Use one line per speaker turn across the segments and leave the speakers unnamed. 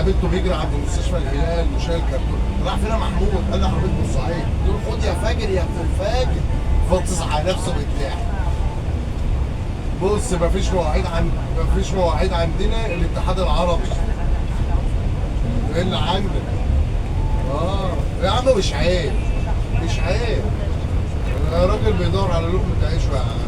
قابلته بيجري عند مستشفى الهلال وشايل كرتون. راح فين يا محمود؟ قال لي عربيه بورسعيد. قلت له خد يا فاجر يا ابن الفاجر. فطس على نفسه بالضحك. بص مفيش مواعيد عندنا الاتحاد العربي. ايه اللي عندك؟ يا عم مش عيب. مش عيب. الراجل بيدور على لقمة عيشه يا عم.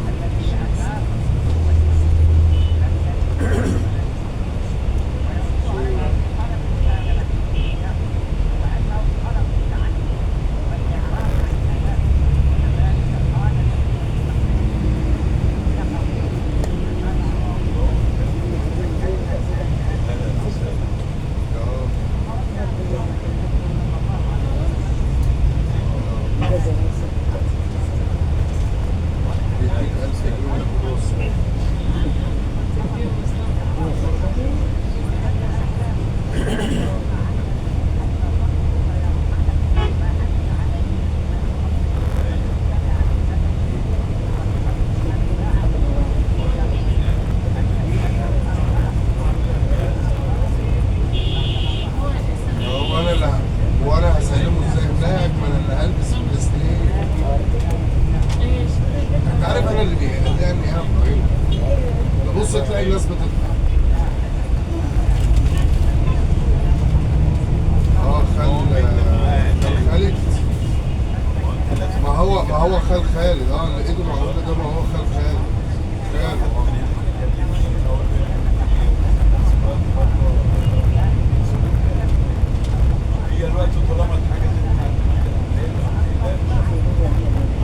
وانا هسلمه ازاي هناك؟ ما انا اللي هلبس البلاستيك. انت عارف انا اللي بيقلقني ايه يا ابراهيم؟ بص تلاقي الناس بتطلع. خالد. ما هو خال خالد. اللي ايده معقوده ده ما هو خال خالد. هي الوقت طالما حاجه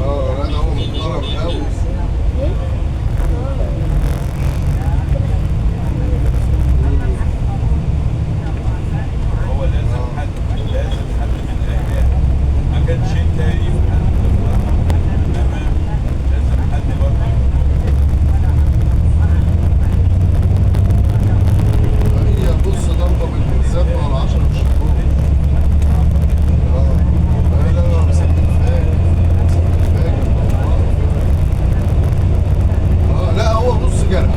لا ده هو محترم قوي. هو لازم حد من الاهليه. ما كانش تاني انما لازم حد برضه. هي بص ضربه بالميزان ولا 10 مش هتكون. لا مسكين فاجر. لا هو بص جرح.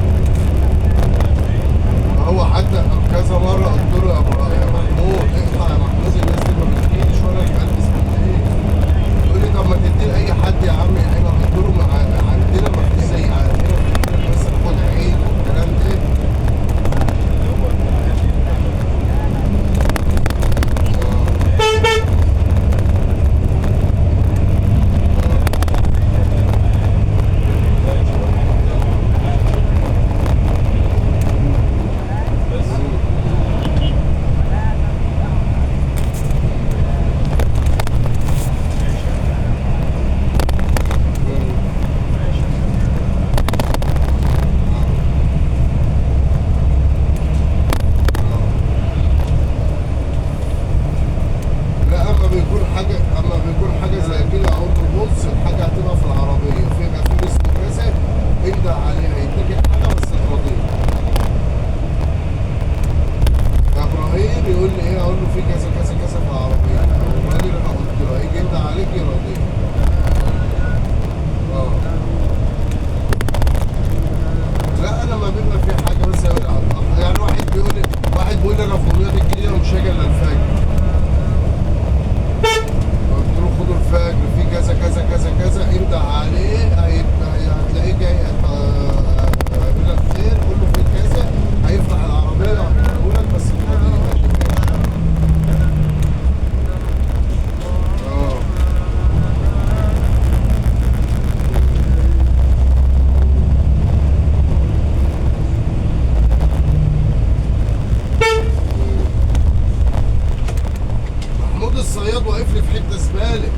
هو حتى كذا مره قلت له يا محمود اقطع يا محمود، الناس دي ما بتجيش ولا بلبس بالليل. يقول لي طب ما تدي لاي حد يا عم يعينها. قلت له عندنا ما فيش زي عندنا بس ناخد عيد والكلام ده. بيكون حاجه زي كده اقول له بص الحاجه هتبقى في العربيه في استفاسه ابدا عليها يديك الحاجه بس تراضيه. ابراهيم يقول لي ايه؟ اقول له في كذا كذا كذا في العربيه. قال لي انا قلت له هيجي يبدا عليك يراضيك. لا انا ما بيبقى في حاجه بس يعني واحد بيقول لي انا في دمياط الجديده ومش هاجي الا الفجر. قلت له خدوا الفجر في كذا كذا كذا كذا ابدأ عليه هتلاقيه جاي هيقول لك خير. قول له في كذا هيفتح العربيه وهيقول لك بس فاضي. محمود الصياد واقف لي في حته زباله.